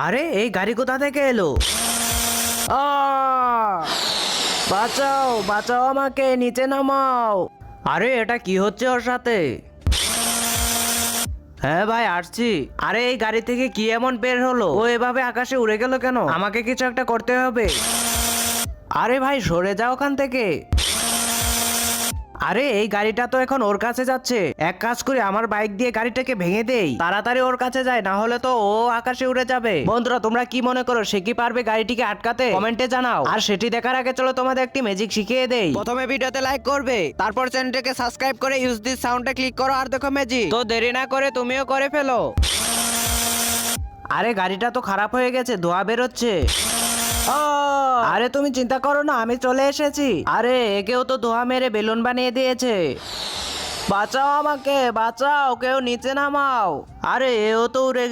আরে এই গাড়ি কোথা থেকে এলো? বাঁচাও বাঁচাও, আমাকে নিচে নামাও। আরে এটা কি হচ্ছে ওর সাথে? হ্যাঁ ভাই আসছি। আরে এই গাড়ি থেকে কি এমন বের হলো? ও এভাবে আকাশে উড়ে গেল কেন? আমাকে কিছু একটা করতে হবে। আরে ভাই সরে যাও ওখান থেকে। আরে এই গাড়িটা তো এখন ওর কাছে যাচ্ছে। এক কাজ করি, আমার বাইক দিয়ে গাড়িটাকে ভেঙে দেই, তাড়াতাড়ি ওর কাছে যায়, না হলে তো ও আকাশে উড়ে যাবে। বন্ধুরা তোমরা কি মনে করো, সে কি পারবে গাড়িটিকে আটকাতে? কমেন্টে জানাও। আর সেটি দেখার আগে চলো তোমাদের একটি ম্যাজিক শিখিয়ে দেই। প্রথমে ভিডিওতে লাইক করবে, তারপর চ্যানেলটাকে সাবস্ক্রাইব করে ইউজ দিস সাউন্ডে ক্লিক করো আর দেখো ম্যাজিক। তো দেরি না করে তুমিও করে ফেলো। আরে গাড়িটা তো খারাপ হয়ে গেছে, ধোঁয়া বেরোচ্ছে। আরে তুমি চিন্তা করো না, আমি চলে এসেছি। আরে একেও তো ধোঁয়া মেরে বেলুন বানিয়ে দিয়েছে। বাঁচাও আমাকে, বাঁচাও, কেউ নিচে নামাও। আরে এও তো উড়ে গেল।